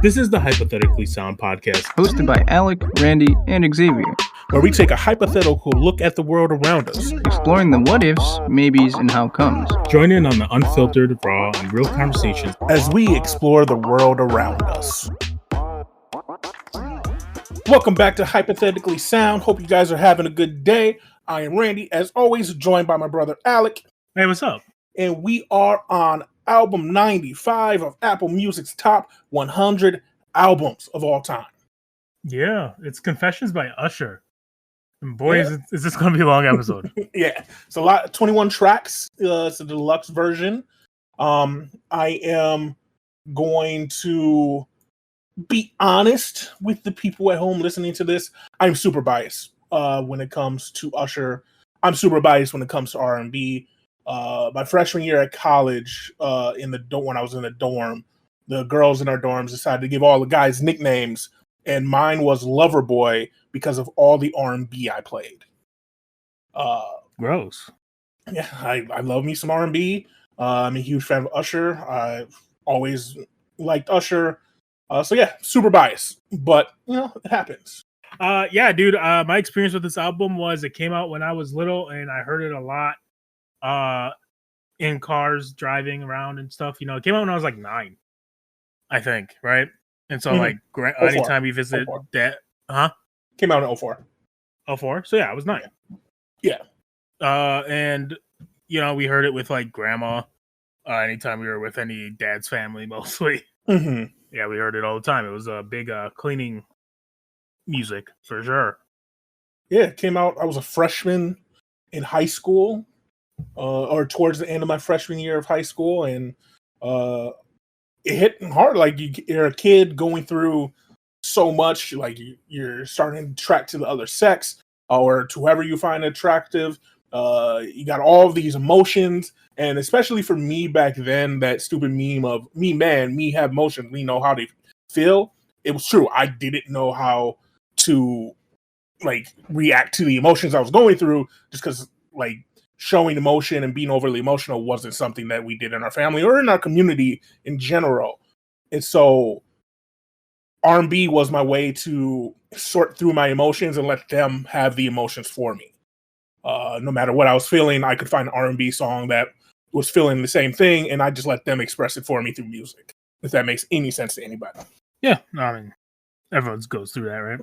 This is the Hypothetically Sound podcast, hosted by Alec, Randy, and Xavier, where we take a hypothetical look at the world around us, exploring the what ifs, maybes, and how comes. Join in on the unfiltered, raw, and real conversations as we explore the world around us. Welcome back to Hypothetically Sound. Hope you guys are having a good day. I am Randy, as always, joined by my brother Alec. Hey, what's up? And we are on album 95 of Apple Music's top 100 albums of all time. Yeah, it's Confessions by Usher. And boy, is this going to be a long episode. Yeah, it's a lot, 21 tracks. It's a deluxe version. I am going to be honest with the people at home listening to this. I'm super biased when it comes to Usher. I'm super biased when it comes to R&B. My freshman year at college, when I was in the dorm, the girls in our dorms decided to give all the guys nicknames, and mine was Loverboy because of all the R&B I played. Gross. Yeah, I love me some R&B. I'm a huge fan of Usher. I've always liked Usher. So yeah, super biased, but it happens. Yeah, dude. My experience with this album was it came out when I was little, and I heard it a lot. In cars driving around and stuff. It came out when I was like 9, I think, right? And so anytime we visit that, came out in 04. 04? So yeah, I was 9. Yeah. And we heard it with like grandma. Anytime we were with any dad's family, mostly. Mm-hmm. Yeah, we heard it all the time. It was a big cleaning music for sure. Yeah, it came out. I was a freshman in high school. Or towards the end of my freshman year of high school, and it hit hard. Like you're a kid going through so much, like you're starting to attract to the other sex or to whoever you find attractive. You got all of these emotions, and especially for me back then, that stupid meme of me have emotions, we know how they feel. It was true. I didn't know how to react to the emotions I was going through, just because showing emotion and being overly emotional wasn't something that we did in our family or in our community in general. And so R&B was my way to sort through my emotions and let them have the emotions for me. No matter what I was feeling, I could find an R&B song that was feeling the same thing, and I just let them express it for me through music, if that makes any sense to anybody. Yeah, I mean, everyone goes through that, right?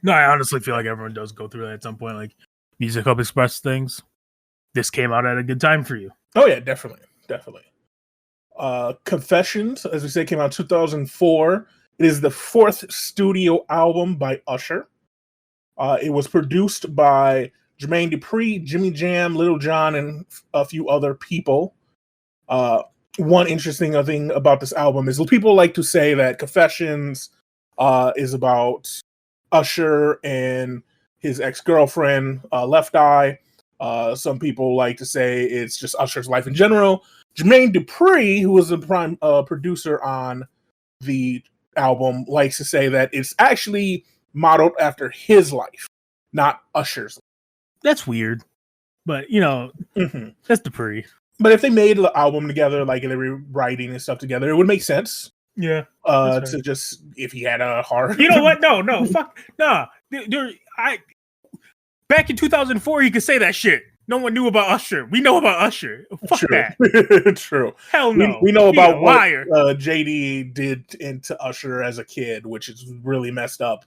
No, I honestly feel like everyone does go through that at some point. Like, music help express things. This came out at a good time for you. Oh yeah, definitely. Confessions, as we said, came out in 2004. It is the 4th studio album by Usher. It was produced by Jermaine Dupri, Jimmy Jam, Lil Jon, and a few other people. One interesting thing about this album is people like to say that Confessions is about Usher and his ex-girlfriend, Left Eye. Some people like to say it's just Usher's life in general. Jermaine Dupri, who was the prime producer on the album, likes to say that it's actually modeled after his life, not Usher's. That's weird, but that's Dupri. But if they made the album together, like they were writing and stuff together, it would make sense. Yeah. To just if he had a heart. You know what? No, fuck, nah. Dude, back in 2004, you could say that shit. No one knew about Usher. We know about Usher. Fuck True. that. True. Hell no. We know about what JD did into Usher as a kid, which is really messed up.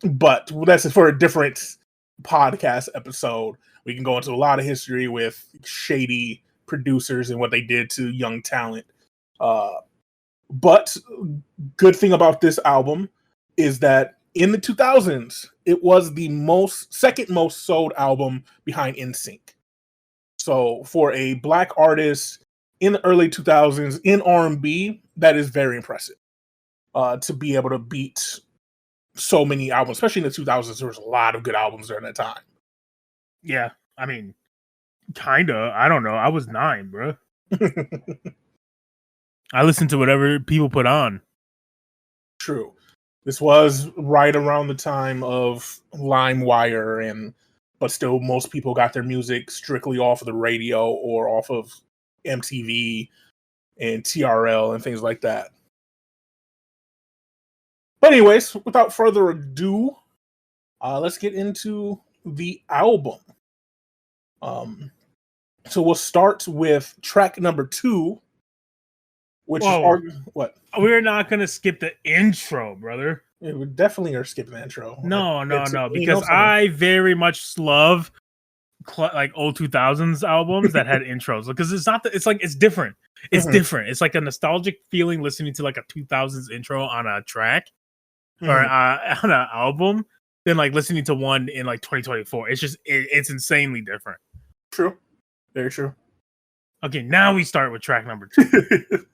But that's for a different podcast episode. We can go into a lot of history with shady producers and what they did to young talent. But good thing about this album is that in the 2000s, it was the second most sold album behind NSYNC. So for a black artist in the early 2000s in R&B, that is very impressive. To be able to beat so many albums, especially in the 2000s, there was a lot of good albums during that time. Yeah, I mean, kinda. I don't know. I was 9, bro. I listened to whatever people put on. True. This was right around the time of LimeWire, but still most people got their music strictly off of the radio or off of MTV and TRL and things like that. But anyways, without further ado, let's get into the album. So we'll start with track number 2, which is what? We're not gonna skip the intro, brother. Yeah, we definitely are skipping the intro. No, because I very much love like old 2000s albums that had intros, because it's not it's like it's different. It's different. It's like a nostalgic feeling listening to like a 2000s intro on a track or on an album than like listening to one in like 2024. It's just it's insanely different. True. Very true. Okay, now we start with track number 2.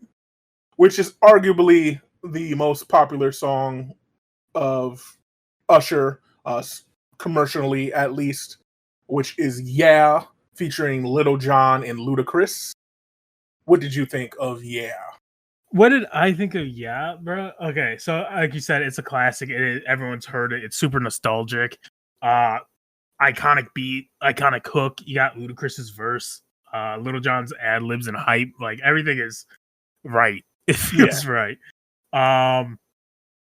Which is arguably the most popular song of Usher, commercially at least, which is Yeah, featuring Lil Jon and Ludacris. What did you think of Yeah? What did I think of Yeah, bro? Okay, so like you said, it's a classic. Everyone's heard it. It's super nostalgic. Iconic beat, iconic hook. You got Ludacris's verse, Lil Jon's ad libs and hype. Like everything is right. It feels right.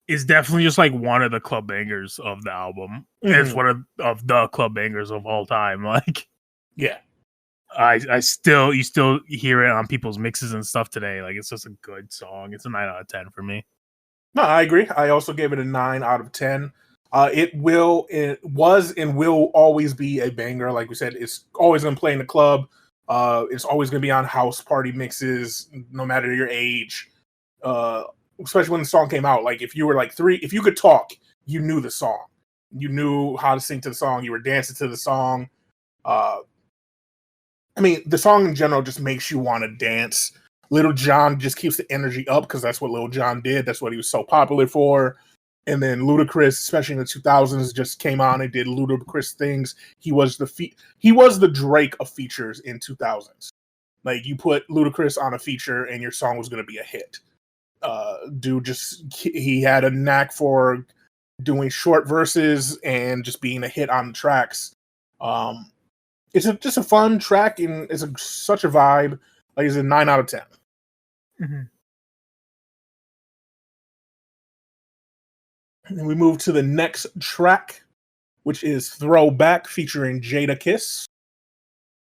It's definitely just like one of the club bangers of the album. It's one of the club bangers of all time. Like, yeah, you still hear it on people's mixes and stuff today. Like, it's just a good song. It's a 9 out of 10 for me. No, I agree. I also gave it a 9 out of 10. It was and will always be a banger. Like we said, it's always gonna play in the club. It's always gonna be on house party mixes, no matter your age. Especially when the song came out. Like if you were like 3, if you could talk, you knew the song. You knew how to sing to the song. You were dancing to the song. I mean, the song in general just makes you want to dance. Lil Jon just keeps the energy up because that's what Lil Jon did. That's what he was so popular for. And then Ludacris, especially in the 2000s, just came on and did Ludacris things. He was the Drake of features in 2000s. Like you put Ludacris on a feature and your song was going to be a hit. He had a knack for doing short verses and just being a hit on the tracks. It's just a fun track and it's such a vibe. Like it's a 9 out of 10. And we move to the next track, which is Throwback featuring Jadakiss.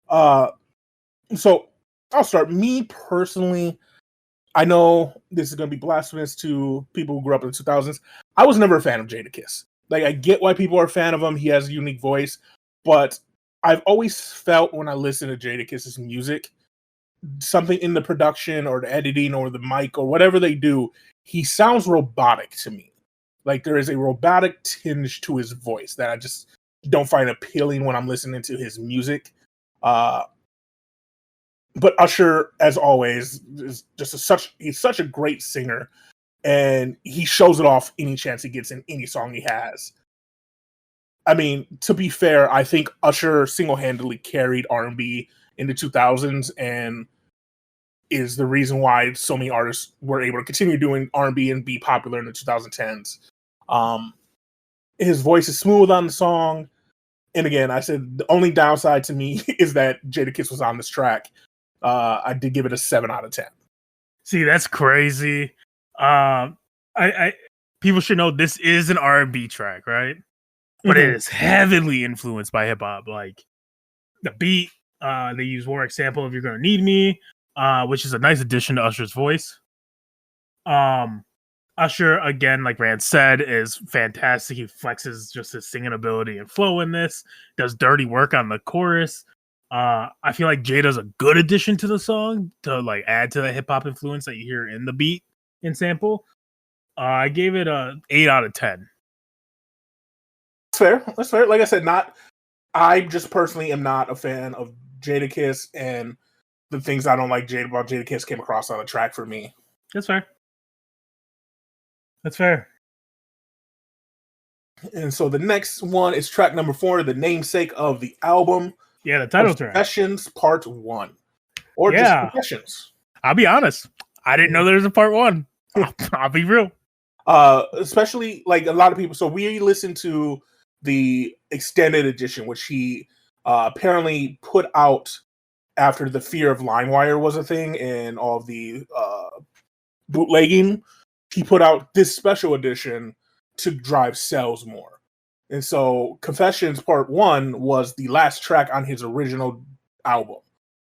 So I'll start. Me personally, I know this is going to be blasphemous to people who grew up in the 2000s. I was never a fan of Jadakiss. Like, I get why people are a fan of him. He has a unique voice. But I've always felt when I listen to Jadakiss's music, something in the production or the editing or the mic or whatever they do, he sounds robotic to me. Like, there is a robotic tinge to his voice that I just don't find appealing when I'm listening to his music. But Usher, as always, is just he's such a great singer, and he shows it off any chance he gets in any song he has. I mean, to be fair, I think Usher single-handedly carried R&B in the 2000s and is the reason why so many artists were able to continue doing R&B and be popular in the 2010s. His voice is smooth on the song. And again, I said the only downside to me is that Jadakiss was on this track. I did give it a 7 out of 10. See, that's crazy. People should know this is an R&B track, right? But it is heavily influenced by hip hop. Like the beat, they use Warwick sample of "You're Gonna Need Me," which is a nice addition to Usher's voice. Usher, again, like Rand said, is fantastic. He flexes just his singing ability and flow in this. Does dirty work on the chorus. I feel like Jada's a good addition to the song to like add to the hip hop influence that you hear in the beat and sample. I gave it a 8 out of 10. That's fair. Like I said, I just personally am not a fan of Jadakiss, and the things I don't like about Jadakiss came across on the track for me. That's fair. That's fair. And so the next one is track number 4, the namesake of the album. Yeah, the title track. Confessions Part 1. Or just Confessions. I'll be honest. I didn't know there was a Part 1. I'll be real. Especially, like, a lot of people. So we listened to the extended edition, which he apparently put out after the fear of LimeWire was a thing and all of the bootlegging. He put out this special edition to drive sales more. And so Confessions Part 1 was the last track on his original album.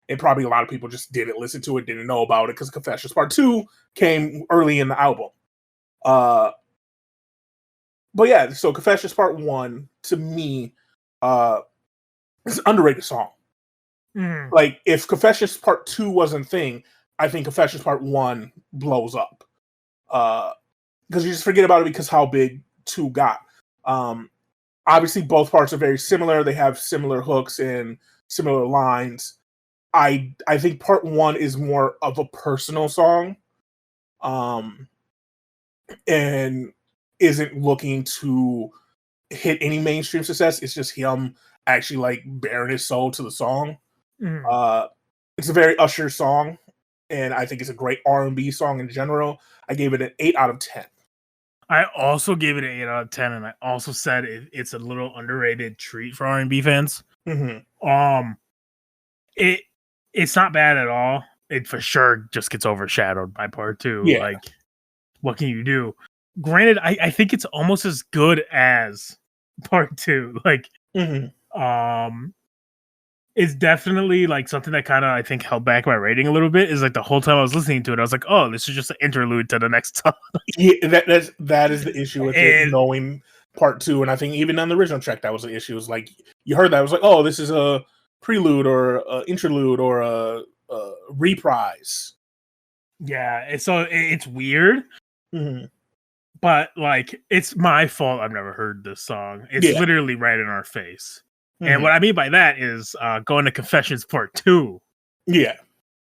And probably a lot of people just didn't listen to it, didn't know about it, because Confessions Part 2 came early in the album. But yeah, so Confessions Part 1, to me, is an underrated song. Like, if Confessions Part 2 wasn't a thing, I think Confessions Part 1 blows up. Because you just forget about it because how big 2 got. Obviously, both parts are very similar. They have similar hooks and similar lines. I think Part 1 is more of a personal song, and isn't looking to hit any mainstream success. It's just him actually like bearing his soul to the song. It's a very Usher song, and I think it's a great R&B song in general. I gave it an 8 out of 10. I also gave it an 8 out of 10, and I also said it's a little underrated treat for R&B fans. It's not bad at all. It for sure just gets overshadowed by Part 2. Yeah. Like, what can you do? Granted, I think it's almost as good as Part 2. Like, it's definitely like something that kind of I think held back my rating a little bit. Is like the whole time I was listening to it, I was like, "Oh, this is just an interlude to the next song." Yeah, that is the issue with it, knowing Part 2, and I think even on the original track that was the issue. It was like you heard that, I was like, "Oh, this is a prelude or a interlude or a reprise." Yeah, so it's weird, but like it's my fault. I've never heard this song. It's literally right in our face. And what I mean by that is going to Confessions Part 2. Yeah.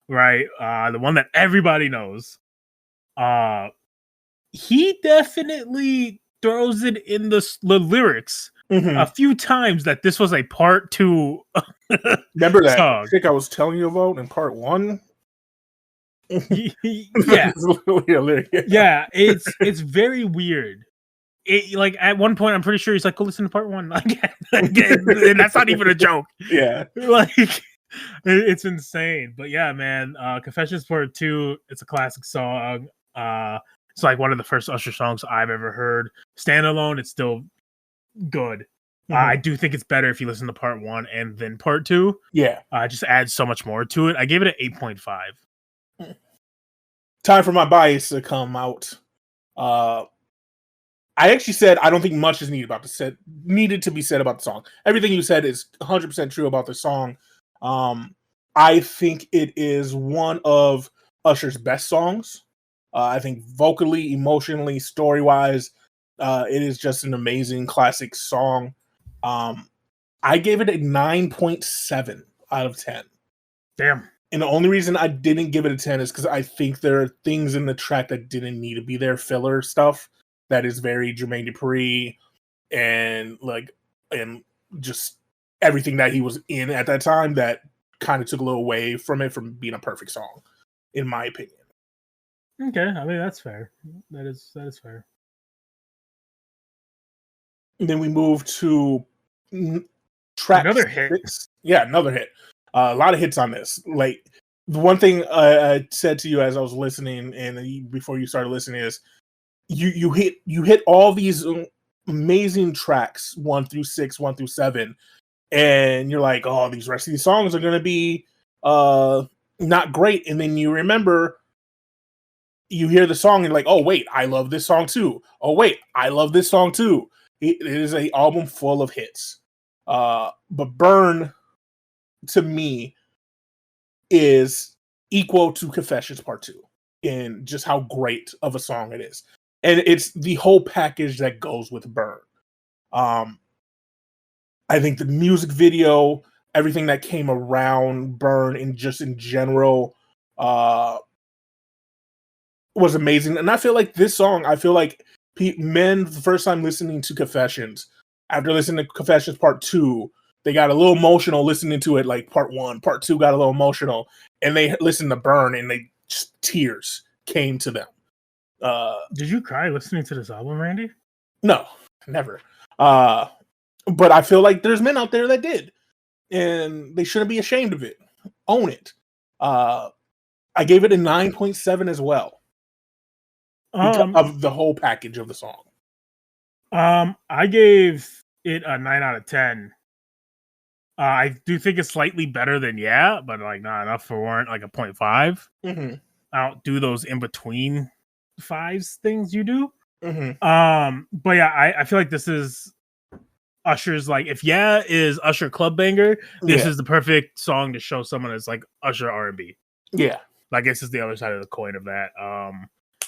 Right? The one that everybody knows. He definitely throws it in the lyrics a few times that this was a Part 2 Remember that song. chick I was telling you about in Part 1? Yeah. Yeah, it's very weird. It, like at one point, I'm pretty sure he's like, "Go listen to Part 1." And that's not even a joke. Yeah, like it's insane. But yeah, man, Confessions Part 2. It's a classic song. It's like one of the first Usher songs I've ever heard. Standalone, it's still good. I do think it's better if you listen to Part 1 and then Part 2. Yeah, just adds so much more to it. I gave it an 8.5. Time for my bias to come out. I actually said I don't think much is needed to be said about the song. Everything you said is 100% true about the song. I think it is one of Usher's best songs. I think vocally, emotionally, story-wise, it is just an amazing classic song. I gave it a 9.7 out of 10. Damn. And the only reason I didn't give it a 10 is because I think there are things in the track that didn't need to be there, filler stuff. That is very Jermaine Dupri and just everything that he was in at that time that kind of took a little away from it from being a perfect song, in my opinion. Okay, I mean that's fair. That is fair. And then we move to track another hit. Yeah, another hit. A lot of hits on this. Like the one thing I said to you as I was listening and before you started listening is. You hit all these amazing tracks 1 through 6, 1 through 7, and you're like, oh, these rest of these songs are gonna be not great. And then you remember, you hear the song and like, oh wait, I love this song too. Oh wait, I love this song too. It is an album full of hits. But Burn, to me, is equal to Confessions Part 2 in just how great of a song it is. And it's the whole package that goes with Burn. I think the music video, everything that came around Burn and just in general was amazing. And I feel like this song, men, the first time listening to Confessions, after listening to Confessions Part 2, they got a little emotional listening to it like Part 1. Part 2 got a little emotional. And they listened to Burn and tears came to them. Did you cry listening to this album, Randy? No, never. But I feel like there's men out there that did, and they shouldn't be ashamed of it. Own it. I gave it a 9.7 as well, because of the whole package of the song. I gave it a 9 out of 10. I do think it's slightly better than but like not enough for warrant like a 0.5. Mm-hmm. I don't do those in between fives things you do. Mm-hmm. But yeah, I feel like this is Usher's like if is Usher club banger, this is the perfect song to show someone as like Usher R&B. Yeah. I guess it's the other side of the coin of that.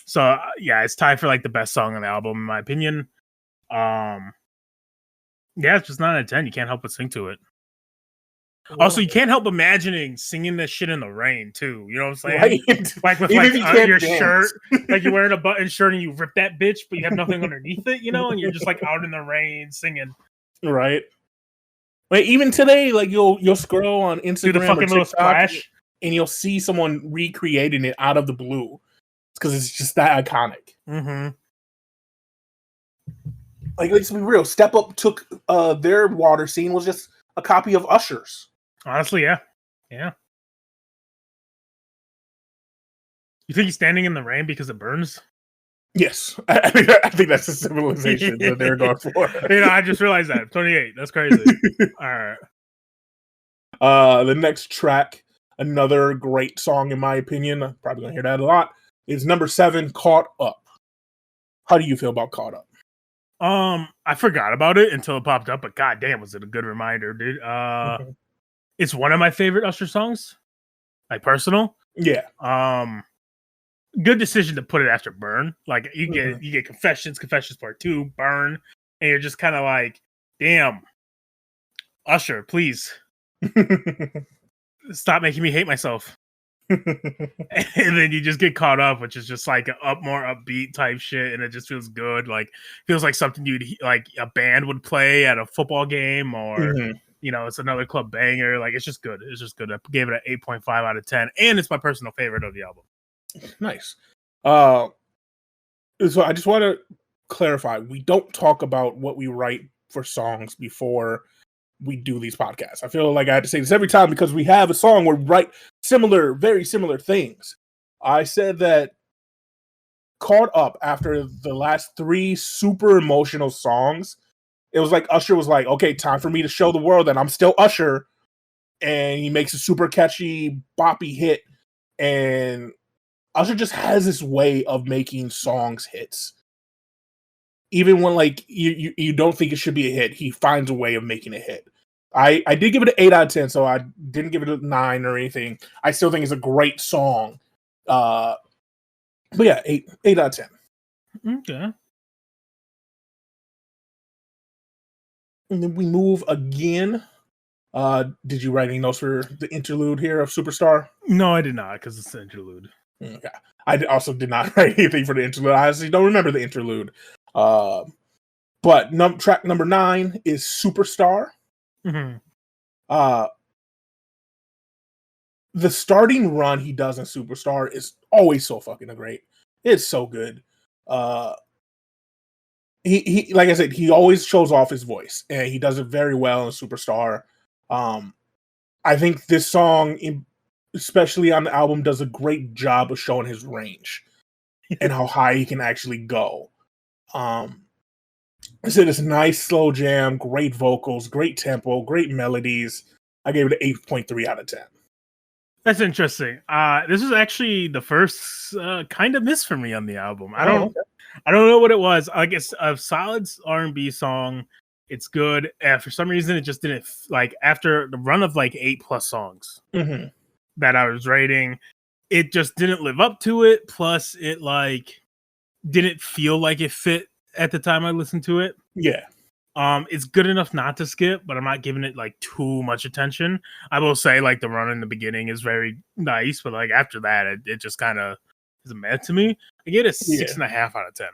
So yeah, it's tied for like the best song on the album in my opinion. Yeah, it's just 9 out of 10. You can't help but sing to it. Also, you can't help imagining singing this shit in the rain too. You know what I'm saying? Right. Like with like your shirt, like you're wearing a button shirt and you rip that bitch, but you have nothing underneath it, and you're just like out in the rain singing. Right. Like even today, like you'll scroll on Instagram, do the fucking little splash, and you'll see someone recreating it out of the blue. It's because it's just that iconic. Mm-hmm. Like let's be real. Step Up took their water scene was just a copy of Usher's. Honestly, yeah. You think he's standing in the rain because it burns? Yes, I think that's the civilization that they're going for. I just realized that. 28. That's crazy. All right. The next track, another great song in my opinion. I'm probably gonna hear that a lot. Is number 7, "Caught Up." How do you feel about "Caught Up"? I forgot about it until it popped up, but goddamn, was it a good reminder, dude? It's one of my favorite Usher songs, like personal. Yeah. Good decision to put it after Burn. Like you get Confessions Part 2, Burn, and you're just kind of like, damn, Usher, please stop making me hate myself. And then you just get Caught Up, which is just like a more upbeat type shit, and it just feels good. Like feels like something you'd like a band would play at a football game, or it's another club banger. Like it's just good. It's just good. I gave it an 8.5 out of 10, and it's my personal favorite of the album. Nice. So I just want to clarify: we don't talk about what we write for songs before we do these podcasts. I feel like I have to say this every time because we have a song where we write very similar things. I said that Caught Up after the last 3 super emotional songs, it was like Usher was like, okay, time for me to show the world that I'm still Usher. And he makes a super catchy, boppy hit. And Usher just has this way of making songs hits. Even when like you don't think it should be a hit, he finds a way of making a hit. I did give it an 8 out of 10, so I didn't give it a 9 or anything. I still think it's a great song. But yeah, 8 out of 10. Okay. And then we move again. Did you write any notes for the interlude here of Superstar? No, I did not, because it's the interlude. Okay. I also did not write anything for the interlude. I honestly don't remember the interlude. But track number 9 is Superstar. Mm-hmm. The starting run he does in Superstar is always so fucking great. It's so good. He like I said, he always shows off his voice, and he does it very well in Superstar. I think this song, especially on the album, does a great job of showing his range and how high he can actually go. I said it's a nice slow jam, great vocals, great tempo, great melodies. I gave it an 8.3 out of 10. That's interesting. This is actually the first kind of miss for me on the album. I don't know what it was. I guess a solid R&B song. It's good. For some reason, it just didn't like after the run of like 8+ songs that I was rating. It just didn't live up to it. Plus, it like didn't feel like it fit at the time I listened to it. Yeah. It's good enough not to skip, but I'm not giving it like too much attention. I will say like the run in the beginning is very nice, but like after that, it just kind of is mad to me. I get a 6.5 out of 10.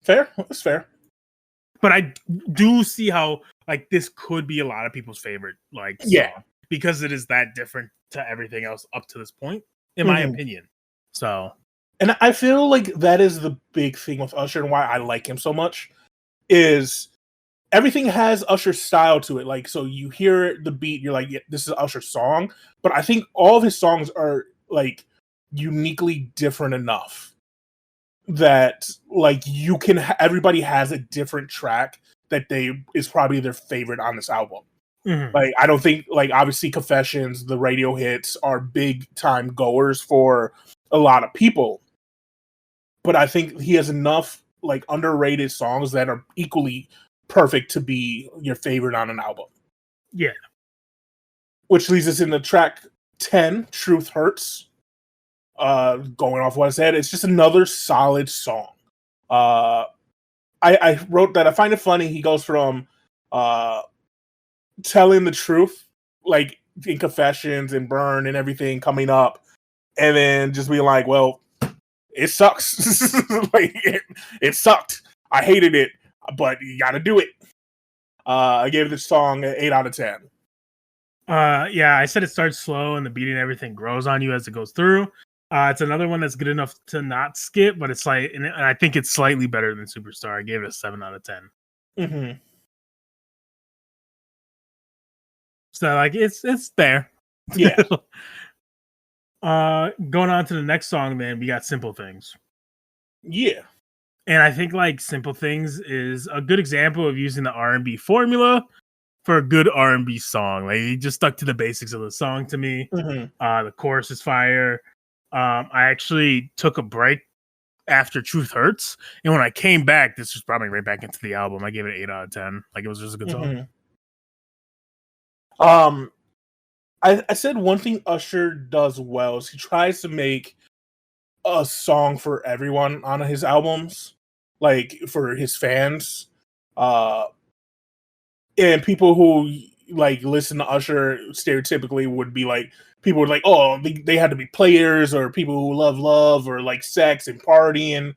Fair, that's fair. But I do see how like this could be a lot of people's favorite like song, because it is that different to everything else up to this point, in my opinion. So, and I feel like that is the big thing with Usher and why I like him so much is everything has Usher's style to it. Like, so you hear the beat, you're like, yeah, this is Usher's song. But I think all of his songs are like uniquely different enough that like you can everybody has a different track that they is probably their favorite on this album. Like I don't think like obviously Confessions, the radio hits are big time goers for a lot of people, but I think he has enough like underrated songs that are equally perfect to be your favorite on an album. Yeah. Which leads us into track 10, Truth Hurts. Going off what I said, it's just another solid song. I wrote that I find it funny. He goes from telling the truth, like in Confessions and Burn and everything coming up, and then just being like, well, it sucks. Like it sucked. I hated it, but you gotta do it. I gave this song an 8 out of 10. Yeah, I said it starts slow and the beat and everything grows on you as it goes through. It's another one that's good enough to not skip, but it's like, and I think it's slightly better than Superstar. I gave it a 7 out of 10. Mm-hmm. So like it's there. Yeah. Going on to the next song, man, we got Simple Things. Yeah. And I think like Simple Things is a good example of using the R&B formula for a good R&B song. Like he just stuck to the basics of the song to me. Mm-hmm. The chorus is fire. I actually took a break after Truth Hurts, and when I came back, this was probably right back into the album. I gave it an 8 out of 10. Like it was just a good song. I said one thing Usher does well is he tries to make a song for everyone on his albums, like for his fans, and people who like listen to Usher stereotypically would be like people would like, oh, they had to be players or people who love or like sex and partying,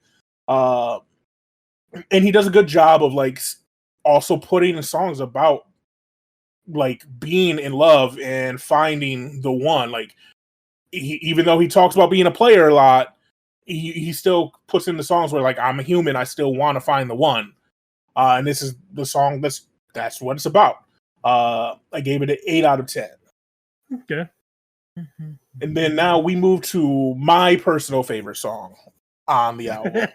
and he does a good job of like also putting in songs about like being in love and finding the one. Like even though he talks about being a player a lot, he still puts in the songs where like I'm a human, I still want to find the one, and this is the song that's what it's about. I gave it an 8 out of 10. Okay. And then now we move to my personal favorite song on the album.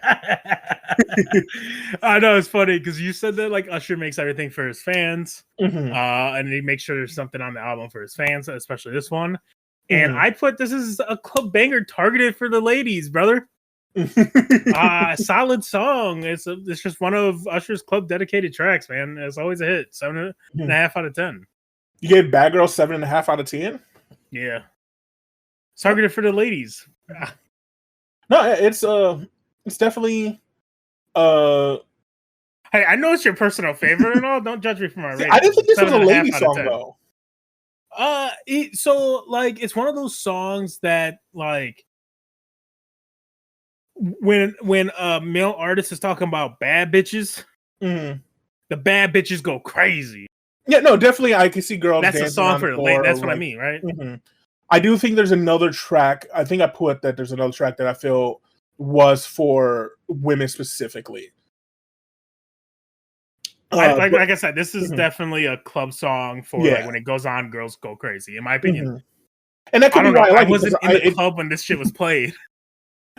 I know it's funny because you said that like Usher makes everything for his fans, Mm-hmm. And he makes sure there's something on the album for his fans, especially this one. And I put this is a club banger targeted for the ladies, brother. Solid song. It's just one of Usher's club dedicated tracks, man. It's always a hit. 7.5 out of 10. You gave Bad Girl 7.5 out of 10? Yeah. It's targeted for the ladies. No, it's definitely Hey, I know it's your personal favorite and all. Don't judge me for my rating. I didn't think this was a lady song though. So like it's one of those songs that like when a male artist is talking about bad bitches, the bad bitches go crazy. Yeah, no, definitely I can see girls. That's a song for the lady. That's what I mean, right? I do think there's another track. I think I put that there's another track that I feel was for women specifically. Like I said, this is definitely a club song for like when it goes on, girls go crazy, in my opinion. And that could be why I wasn't in the club when this shit was played.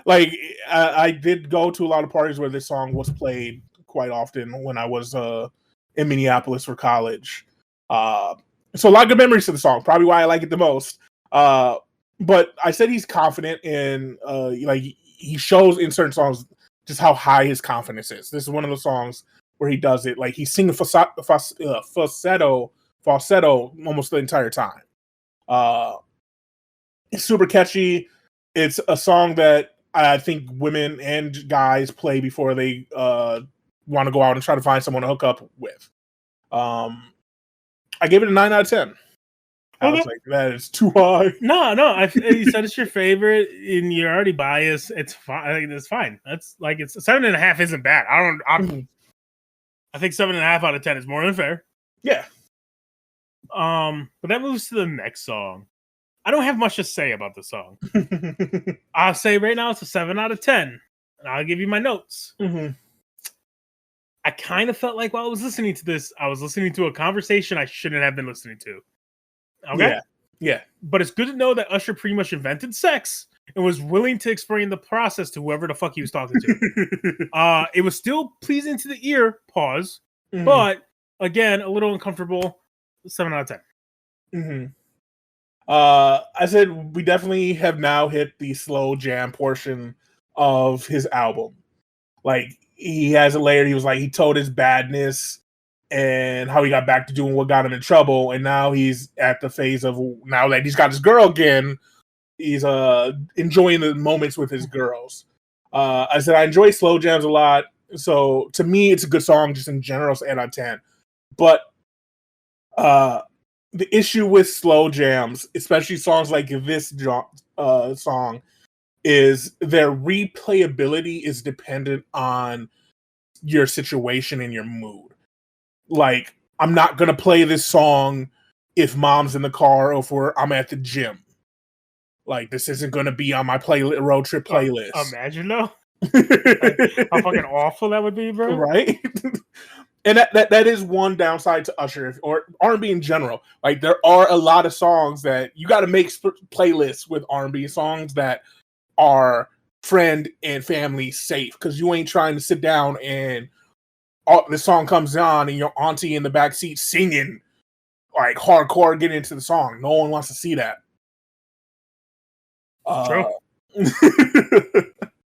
Like I did go to a lot of parties where this song was played quite often when I was in Minneapolis for college. So a lot of good memories to the song. Probably why I like it the most. But I said he's confident in like he shows in certain songs just how high his confidence is. This is one of the songs where he does it like he's singing falsetto almost the entire time. It's super catchy. It's a song that I think women and guys play before they want to go out and try to find someone to hook up with. I gave it a 9 out of 10. I was like, that is too high. No. You said it's your favorite, and you're already biased. It's fine. It's fine. That's like it's 7.5 isn't bad. I think 7.5 out of 10 is more than fair. Yeah. But that moves to the next song. I don't have much to say about the song. I'll say right now it's a 7 out of 10, and I'll give you my notes. I kind of felt like while I was listening to this, I was listening to a conversation I shouldn't have been listening to. Okay? Yeah. But it's good to know that Usher pretty much invented sex and was willing to explain the process to whoever the fuck he was talking to. It was still pleasing to the ear, pause, but again, a little uncomfortable. 7 out of 10. I said we definitely have now hit the slow jam portion of his album. Like, he has a layer. He was like, he told his badness and how he got back to doing what got him in trouble, and now he's at the phase of, now that he's got his girl again, he's enjoying the moments with his girls. I said I enjoy slow jams a lot, so to me it's a good song just in general. So 8 out of 10. But the issue with slow jams, especially songs like this song, is their replayability is dependent on your situation and your mood. Like, I'm not gonna play this song if mom's in the car or if I'm at the gym. Like, this isn't gonna be on my road trip playlist. Imagine though, like, how fucking awful that would be, bro. Right? And that is one downside to Usher or R&B in general. Like, there are a lot of songs that you got to make playlists with R&B songs that are friend and family safe, because you ain't trying to sit down and the song comes on and your auntie in the back seat singing like hardcore, get into the song. No one wants to see that.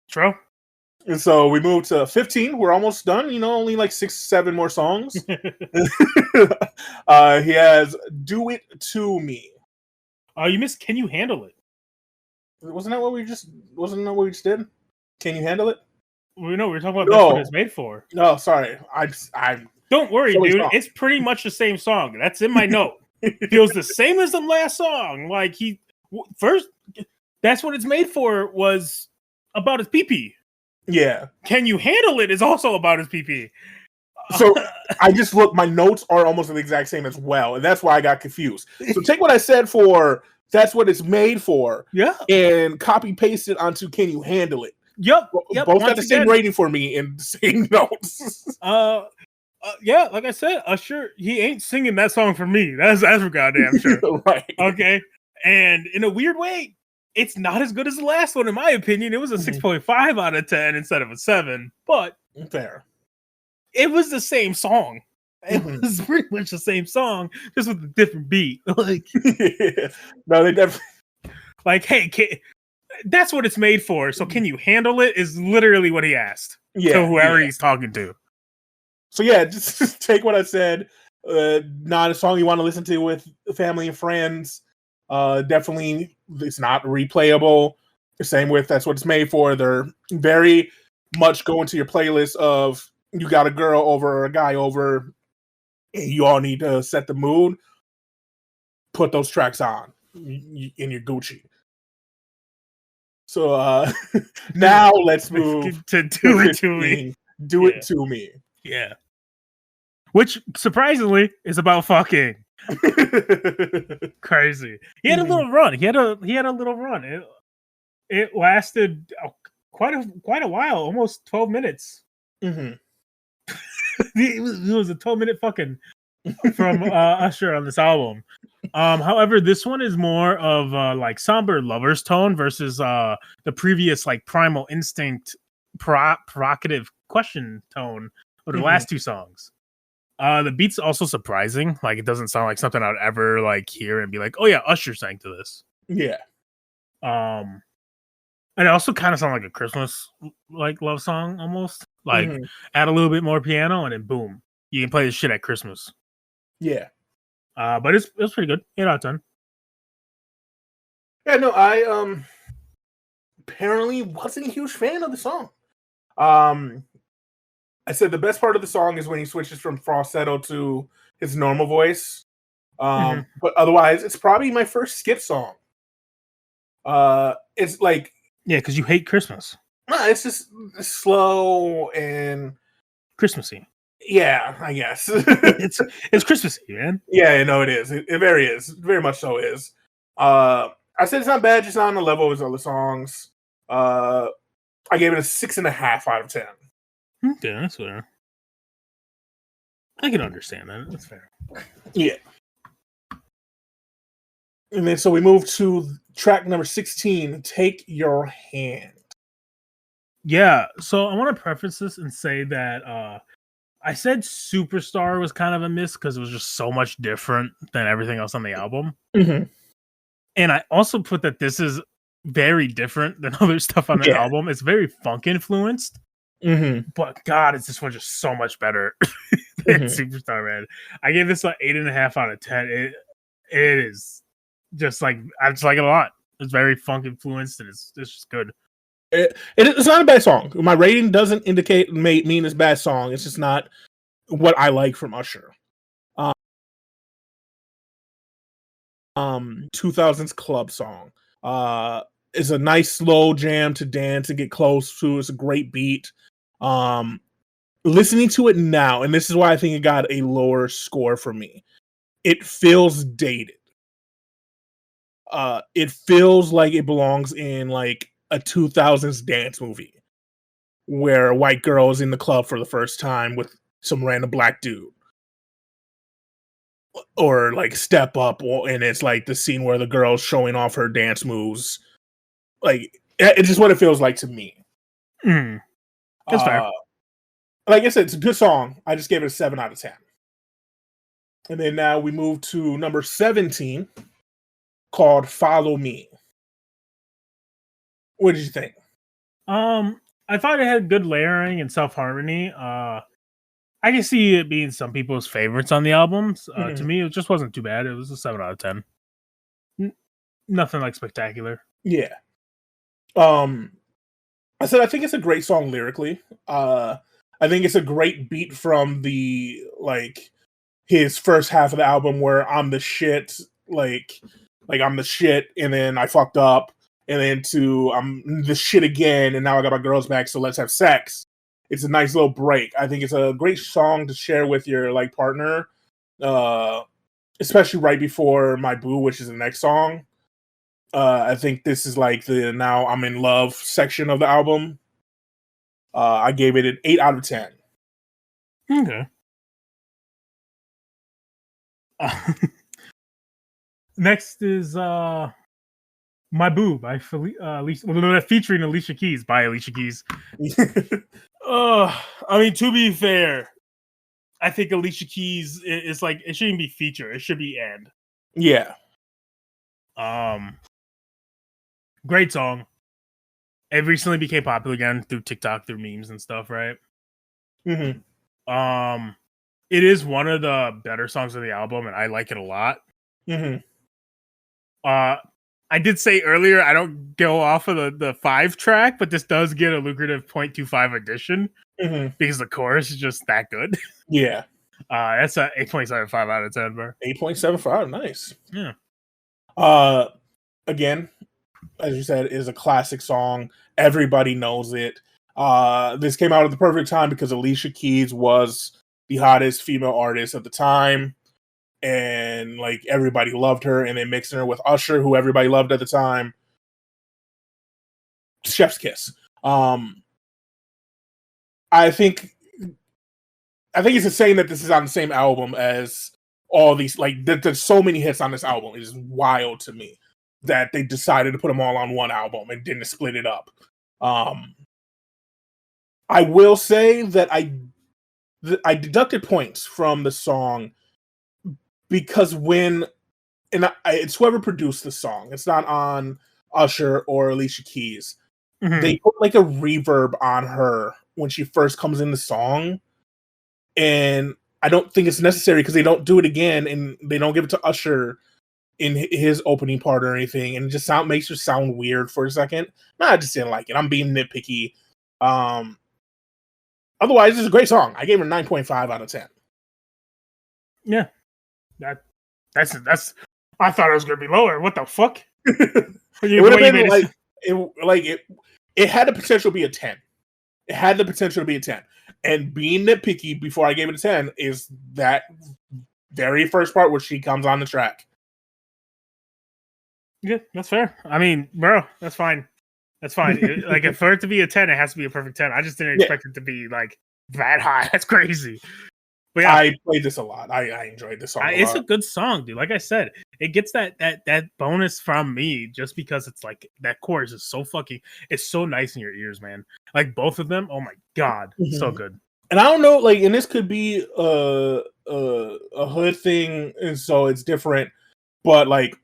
True. And so we moved to 15. We're almost done. Only like 6-7 more songs. He has "Do It To Me." You missed "Can You Handle It." Wasn't that what we just did? Can you handle it? We know we're talking about that's what it's made for. No, sorry. I'm Don't worry, dude. It's pretty much the same song. That's in my note. Feels the same as the last song. Like, first, that's what it's made for was about his pee-pee. Yeah. Can You Handle It is also about his pee-pee. So I just look, my notes are almost the exact same as well, and that's why I got confused. So take what I said for that's what it's made for, and copy paste it onto Can You Handle It. Yep. Both got the same rating for me in the same notes. Yeah, like I said, Usher, he ain't singing that song for me. That's for goddamn sure. Right. Okay. And in a weird way, it's not as good as the last one, in my opinion. It was a 6.5 out of 10 instead of a 7. But fair. It was the same song. It was pretty much the same song, just with a different beat. Like, no, they definitely like, hey, that's what it's made for. So can you handle it? Is literally what he asked to whoever he's talking to. So yeah, just take what I said. Not a song you want to listen to with family and friends. Definitely, it's not replayable. Same with that's what it's made for. They're very much go into your playlist of you got a girl over or a guy over, and you all need to set the mood. Put those tracks on in your Gucci. So now let's move to Do It To Me. Do It To Me. Yeah. Which surprisingly is about fucking. Crazy. He had a little run. He had a little run. It lasted quite a while, almost 12 minutes. Mm-hmm. It was a 12-minute fucking from Usher on this album. However, this one is more of like somber lover's tone versus the previous like primal instinct provocative question tone of the last two songs. The beat's also surprising. Like, it doesn't sound like something I'd ever like hear and be like, oh yeah, Usher sang to this. Yeah. And it also kind of sounds like a Christmas like love song almost. Like, add a little bit more piano and then boom, you can play this shit at Christmas. Yeah. But it was pretty good. 8 out of 10. Yeah, no, I apparently wasn't a huge fan of the song. I said the best part of the song is when he switches from falsetto to his normal voice. But otherwise, it's probably my first skip song. It's like, yeah, because you hate Christmas. No, it's just slow and Christmassy. Yeah, I guess it's Christmassy, man. Yeah, no, it is. It very is. Very much so is. I said it's not bad, just not on the level of his other songs. I gave it a 6.5 out of 10. Okay, that's fair. I can understand that. That's fair. Yeah. And then so we move to track number 16, Take Your Hand. Yeah, so I want to preface this and say that I said Superstar was kind of a miss because it was just so much different than everything else on the album. Mm-hmm. And I also put that this is very different than other stuff on the album. It's very funk influenced. Mm-hmm. But God, is this one just so much better than Superstar, man. I gave this an 8.5 out of 10. It is just like, I just like it a lot. It's very funk influenced and it's just good. It's not a bad song. My rating doesn't mean it's a bad song. It's just not what I like from Usher. 2000s club song. It's a nice slow jam to dance and get close to. It's a great beat. Listening to it now, and this is why I think it got a lower score for me. It feels dated. It feels like it belongs in like a 2000s dance movie where a white girl is in the club for the first time with some random black dude. Or like Step Up, and it's like the scene where the girl's showing off her dance moves. Like, it's just what it feels like to me. That's fair. Like I said, it's a good song. I just gave it a 7 out of 10. And then now we move to number 17, called Follow Me. What did you think? I thought it had good layering and self-harmony. I can see it being some people's favorites on the albums. To me, it just wasn't too bad. It was a 7 out of 10. Nothing like spectacular. Yeah. I said I think it's a great song lyrically. I think it's a great beat from the his first half of the album where I'm the shit, like I'm the shit, and then I fucked up, and then to I'm the shit again, and now I got my girls back, so let's have sex. It's a nice little break. I think it's a great song to share with your partner, especially right before My Boo, which is the next song. I think this is like the now I'm in love section of the album. I gave it an 8 out of 10. Okay. Next is My Boo by featuring Alicia Keys by Alicia Keys. I mean, to be fair, I think Alicia Keys is like, it shouldn't be feature, it should be end. Yeah. Great song. It recently became popular again through TikTok, through memes and stuff, right? Mm-hmm. It is one of the better songs of the album, and I like it a lot. Mm-hmm. I did say earlier I don't go off of the 5 track, but this does get a lucrative 0.25 addition because the chorus is just that good. Yeah. That's a 8.75 out of 10, bro. 8.75, nice. Yeah. Again, as you said, is a classic song. Everybody knows it. This came out at the perfect time because Alicia Keys was the hottest female artist at the time. And like everybody loved her, and then mixing her with Usher, who everybody loved at the time. Chef's kiss. I think it's insane that this is on the same album as all these. Like, there's so many hits on this album. It is wild to me that they decided to put them all on one album and didn't split it up. I will say that I deducted points from the song because it's whoever produced the song. It's not on Usher or Alicia Keys. They put like a reverb on her when she first comes in the song, and I don't think it's necessary because they don't do it again, and they don't give it to Usher in his opening part or anything, and it just makes her sound weird for a second. I just didn't like it. I'm being nitpicky. Otherwise, it's a great song. I gave it a 9.5 out of 10. Yeah. That's I thought it was gonna be lower. What the fuck? It would have been it had the potential to be a 10. It had the potential to be a 10. And being nitpicky before I gave it a 10 is that very first part where she comes on the track. Yeah, that's fair. I mean, bro, that's fine. That's fine. Like, for it to be a 10, it has to be a perfect 10. I just didn't expect it to be like that high. That's crazy. But yeah, I played this a lot. I enjoyed this song a it's lot. a good song, dude. Like I said, it gets that bonus from me just because it's like that chorus is so fucking. It's so nice in your ears, man. Like both of them. Oh my god, so good. And I don't know, like, and this could be a hood thing, and so it's different. But like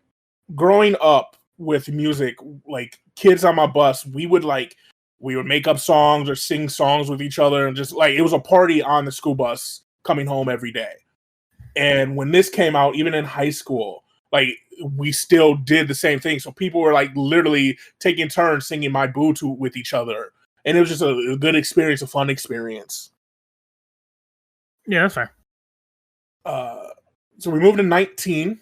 growing up with music, like kids on my bus, we would make up songs or sing songs with each other, and just like it was a party on the school bus coming home every day. And when this came out, even in high school, like we still did the same thing. So people were like literally taking turns singing "My Boo" with each other, and it was just a good experience, a fun experience. Yeah, that's fair. So we moved to 19,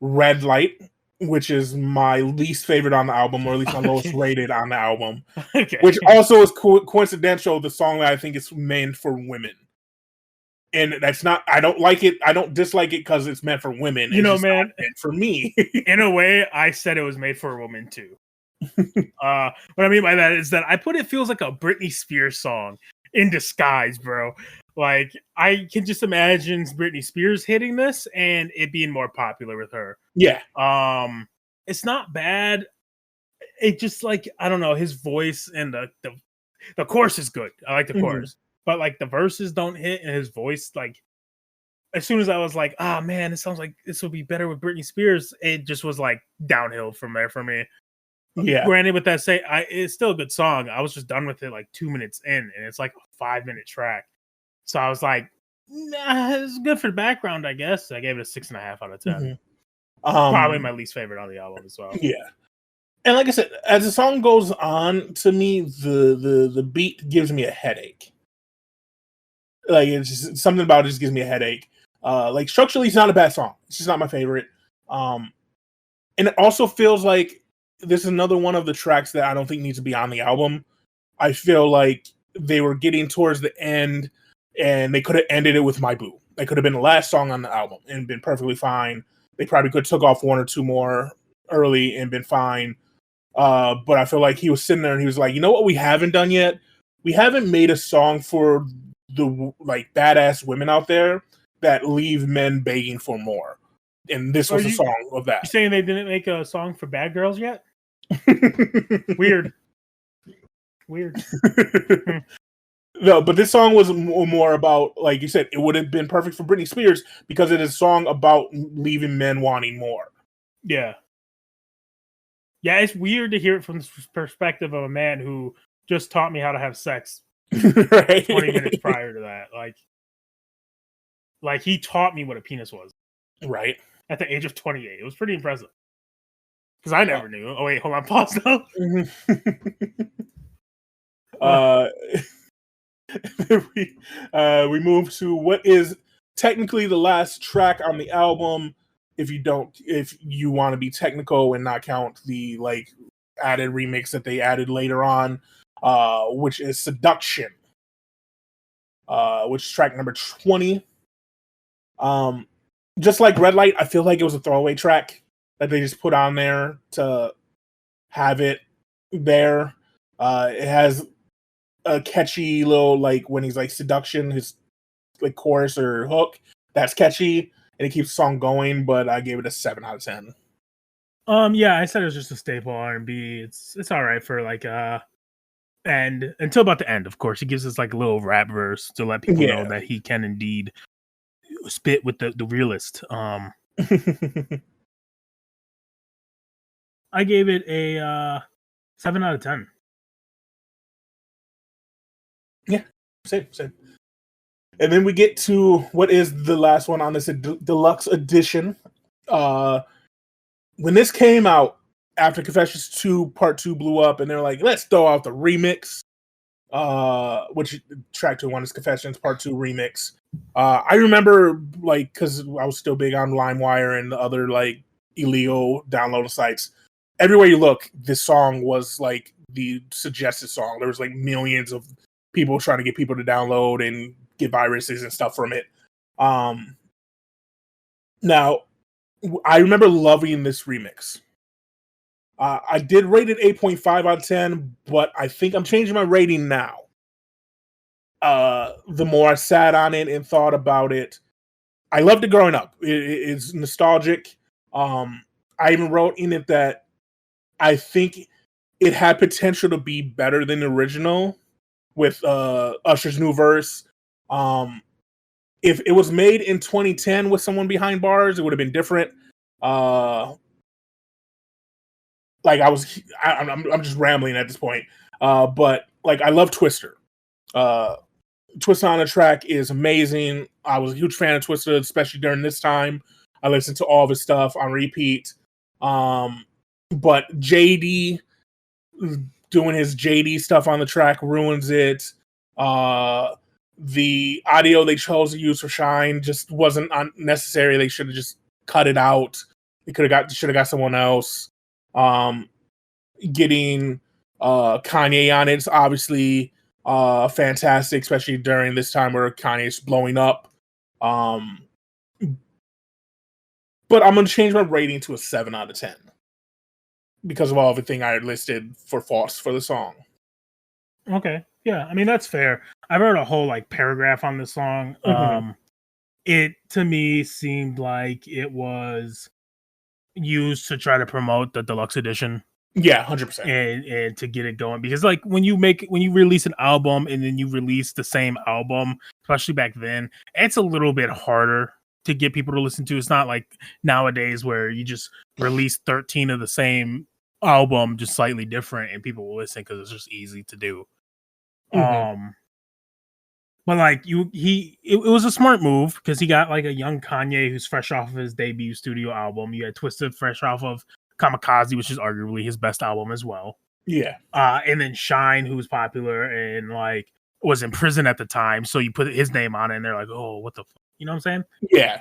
Red Light, which is my least favorite on the album, or at least my lowest rated on the album. Okay. Which also is coincidental, the song that I think is meant for women. And that's not, I don't like it. I don't dislike it because it's meant for women. You it's know, just man, not meant for me. in a way, I said it was made for a woman too. What I mean by that is that I put it feels like a Britney Spears song in disguise, bro. Like I can just imagine Britney Spears hitting this and it being more popular with her. Yeah. It's not bad. It just like I don't know, his voice and the chorus is good. I like the chorus, but like the verses don't hit, and his voice, like as soon as I was like, ah, man, it sounds like this would be better with Britney Spears, it just was like downhill from there for me. Yeah. Granted, with that say, it's still a good song. I was just done with it like 2 minutes in, and it's like a 5-minute track. So I was like, nah, it's good for the background, I guess. I gave it a 6.5 out of 10. Probably my least favorite on the album as well. Yeah. And like I said, as the song goes on, to me, the beat gives me a headache. Like it's just something about it just gives me a headache. Like structurally, it's not a bad song. It's just not my favorite. And it also feels like this is another one of the tracks that I don't think needs to be on the album. I feel like they were getting towards the end, and they could have ended it with "My Boo." They could have been the last song on the album and been perfectly fine. They probably could have took off one or two more early and been fine. But I feel like he was sitting there and he was like, you know what we haven't done yet? We haven't made a song for the like badass women out there that leave men begging for more. And this was a song of that. You saying they didn't make a song for bad girls yet? Weird. No, but this song was more about, like you said, it would have been perfect for Britney Spears because it is a song about leaving men wanting more. Yeah. Yeah, it's weird to hear it from the perspective of a man who just taught me how to have sex right. 20 minutes prior to that. Like he taught me what a penis was. Right. At the age of 28. It was pretty impressive. Because I never knew. Oh, wait, hold on. Pause now. We move to what is technically the last track on the album. If you want to be technical and not count the like added remix that they added later on, which is Seduction, which is track number 20. Just like Red Light, I feel like it was a throwaway track that they just put on there to have it there. It has a catchy little, like when he's like Seduction, his like chorus or hook, that's catchy and it keeps the song going, but I gave it a 7 out of 10. Yeah, I said it was just a staple R&B. It's all right for like and until about the end, of course. He gives us like a little rap verse to let people know that he can indeed spit with the realist. I gave it a 7 out of 10. Yeah, same. And then we get to what is the last one on this deluxe edition. When this came out, after Confessions 2 Part 2 blew up, and they're like, let's throw out the remix, which track 2 is Confessions Part 2 remix. I remember, like, because I was still big on LimeWire and the other, like, illegal download sites. Everywhere you look, this song was, like, the suggested song. There was, like, millions of people trying to get people to download and get viruses and stuff from it. Now, I remember loving this remix. I did rate it 8.5 out of 10, but I think I'm changing my rating now. the more I sat on it and thought about it, I loved it growing up. It's nostalgic. I even wrote in it that I think it had potential to be better than the original with Usher's new verse. If it was made in 2010 with someone behind bars, it would have been different. Like I'm just rambling at this point. But like I love Twister. Twister on the track is amazing. I was a huge fan of Twister, especially during this time. I listened to all of his stuff on repeat. But JD doing his JD stuff on the track ruins it. The audio they chose to use for Shine just wasn't necessary. They should have just cut it out. They should have got someone else. Getting Kanye on it's obviously fantastic, especially during this time where Kanye's blowing up. But I'm gonna change my rating to a 7 out of 10 because of all everything I listed for faults for the song. Okay, yeah, I mean that's fair. I wrote a whole like paragraph on this song. It to me seemed like it was used to try to promote the deluxe edition. Yeah, 100%. And to get it going, because like when you release an album and then you release the same album, especially back then, it's a little bit harder to get people to listen to. It's not like nowadays where you just release 13 of the same album, just slightly different, and people will listen because it's just easy to do. But like it was a smart move because he got like a young Kanye who's fresh off of his debut studio album. You had Twisted fresh off of Kamikaze, which is arguably his best album as well. Yeah. And then Shine, who was popular and like was in prison at the time. So you put his name on it and they're like, oh, what the fuck? You know what I'm saying? Yeah.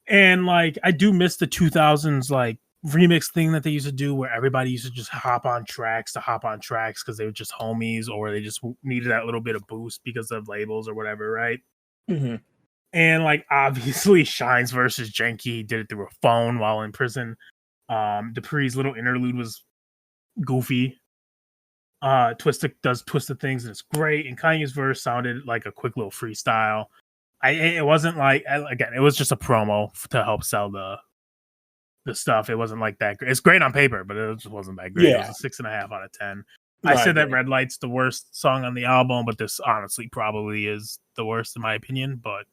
And like, I do miss the 2000s like remix thing that they used to do where everybody used to just hop on tracks because they were just homies or they just needed that little bit of boost because of labels or whatever, right? Mm-hmm. And like, obviously, Shine's versus Janky did it through a phone while in prison. Dupree's little interlude was goofy. Twisted does Twisted things and it's great. And Kanye's verse sounded like a quick little freestyle. It wasn't like, again, it was just a promo to help sell the stuff. It wasn't like that great. It's great on paper, but it just wasn't that great. Yeah. It was a 6.5 out of 10. No, I said that Red Light's the worst song on the album, but this honestly probably is the worst in my opinion. But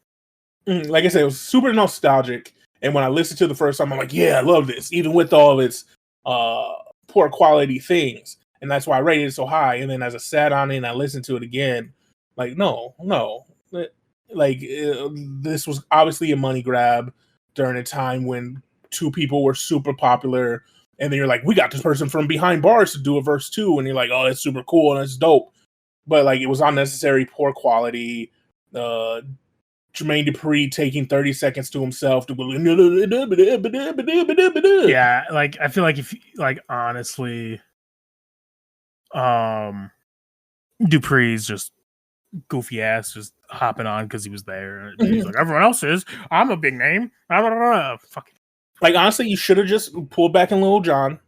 like I said, it was super nostalgic. And when I listened to the first time, I'm like, yeah, I love this, even with all of its poor quality things. And that's why I rated it so high. And then as I sat on it and I listened to it again, like, no. Like, this was obviously a money grab during a time when two people were super popular. And then you're like, we got this person from behind bars to do a verse too. And you're like, oh, that's super cool and it's dope. But like, it was unnecessary, poor quality. Jermaine Dupri taking 30 seconds to himself to yeah, like I feel like if like honestly, Dupree's just goofy ass just hopping on because he was there. He's like, everyone else is. I'm a big name. Fucking. Like honestly, you should have just pulled back in Lil Jon,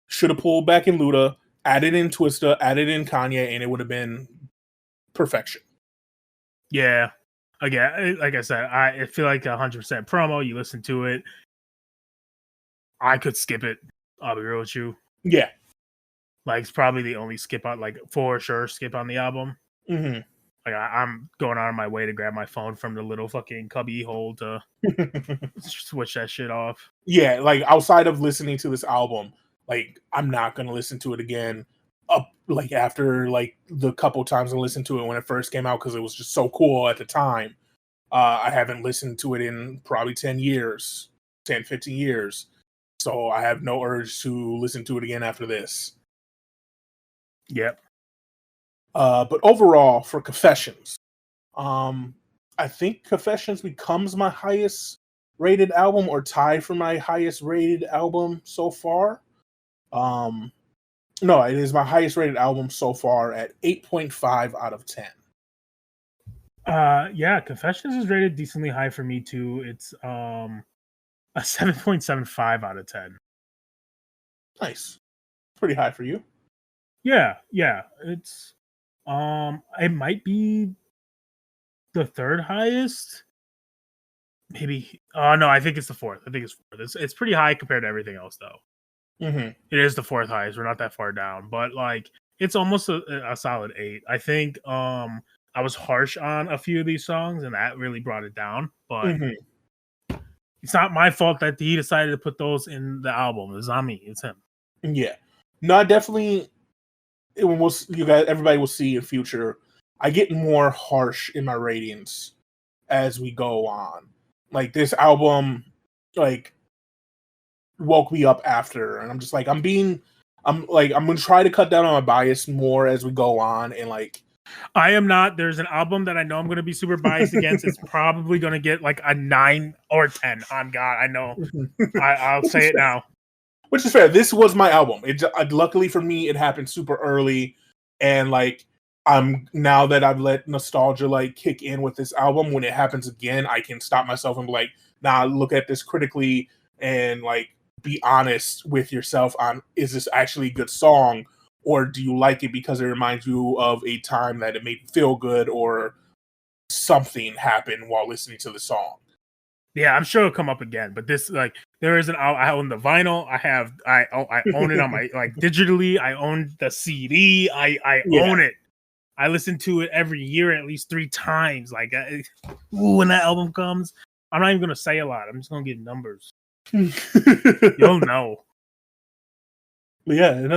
should have pulled back in Luda, added in Twista, added in Kanye, and it would have been perfection. Yeah. Again, like I said, I feel like 100% promo. You listen to it. I could skip it. I'll be real with you. Yeah. Like, it's probably the only skip on, like, for sure, skip on the album. Mm-hmm. Like, I'm going out of my way to grab my phone from the little fucking cubby hole to switch that shit off. Yeah, like, outside of listening to this album, like, I'm not going to listen to it again like after like the couple times I listened to it when it first came out because it was just so cool at the time. I haven't listened to it in probably 10 years, 10, 15 years. So I have no urge to listen to it again after this. Yep. But overall, for Confessions, I think Confessions becomes my highest rated album or tied for my highest rated album so far. No, it is my highest rated album so far at 8.5 out of 10. Yeah, Confessions is rated decently high for me too. It's a 7.75 out of 10. Nice. Pretty high for you. Yeah. It's it might be The third highest? Maybe. Oh no, I think it's the fourth. It's pretty high compared to everything else, though. Mm-hmm. It is the fourth highest. We're not that far down, but like it's almost a solid 8. I think I was harsh on a few of these songs, and that really brought it down. But it's not my fault that he decided to put those in the album. It's not me. It's him. Yeah. No, I definitely. Everybody will see in future. I get more harsh in my ratings as we go on. Like this album, like woke me up after, and I'm just like, I'm gonna try to cut down on my bias more as we go on, and like I am not. There's an album that I know I'm going to be super biased against. It's probably going to get like a 9 or 10. On God, I know. I'll say it now. Which is fair. This was my album. Luckily for me, it happened super early, and like now that I've let nostalgia like kick in with this album, when it happens again, I can stop myself and be like, nah, look at this critically and like be honest with yourself on, is this actually a good song, or do you like it because it reminds you of a time that it made you feel good or something happened while listening to the song. Yeah, I'm sure it'll come up again. But this, like, there is I own the vinyl. I own it on my like digitally. I own the CD. I own it. I listen to it every year at least 3 times. Like, when that album comes, I'm not even gonna say a lot. I'm just gonna give numbers. You'll know. But yeah, it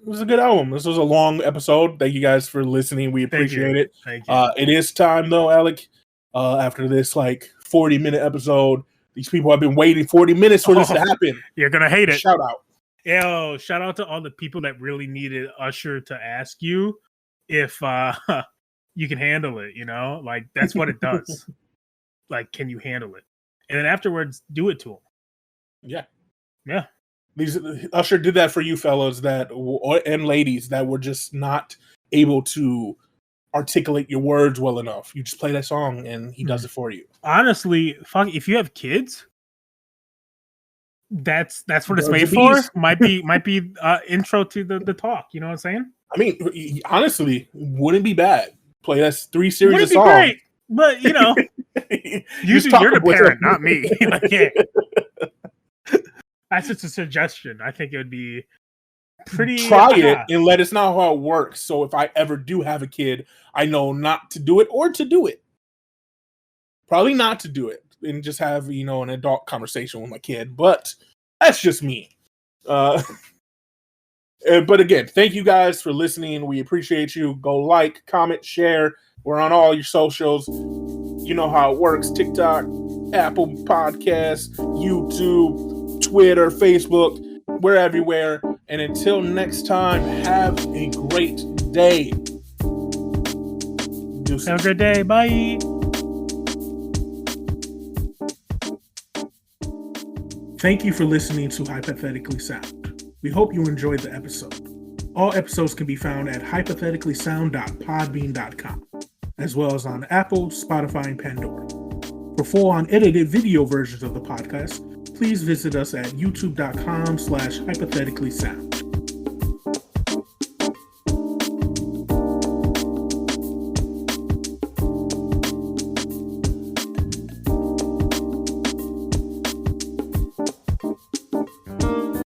was a good album. This was a long episode. Thank you guys for listening. We appreciate it. Thank you. It is time though, Alec. After this like 40-minute episode, these people have been waiting 40 minutes for this to happen. You're gonna hate it. Shout out. Yo, shout out to all the people that really needed Usher to ask you if you can handle it, you know? Like, that's what it does. Like, can you handle it? And then afterwards, do it to him. Yeah. Yeah. Usher did that for you fellas and ladies that were just not able to articulate your words well enough. You just play that song and he does it for you. Honestly, if you have kids, that's what it's made for. Might be intro to the talk. You know what I'm saying? I mean, honestly, wouldn't be bad. Play that 3 series wouldn't of songs. Great, but you know, you're the parent, not me. That's just a suggestion. I think it would be pretty. Try it and let us know how it works. So if I ever do have a kid, I know not to do it or to do it. Probably not to do it and just have, an adult conversation with my kid. But that's just me. But again, thank you guys for listening. We appreciate you. Go like, comment, share. We're on all your socials. You know how it works. TikTok, Apple Podcasts, YouTube, Twitter, Facebook. We're everywhere. And until next time, have a great day. Have a great day. Bye. Thank you for listening to Hypothetically Sound. We hope you enjoyed the episode. All episodes can be found at hypotheticallysound.podbean.com, as well as on Apple, Spotify, and Pandora. For full unedited video versions of the podcast, please visit us at youtube.com/hypotheticallysound.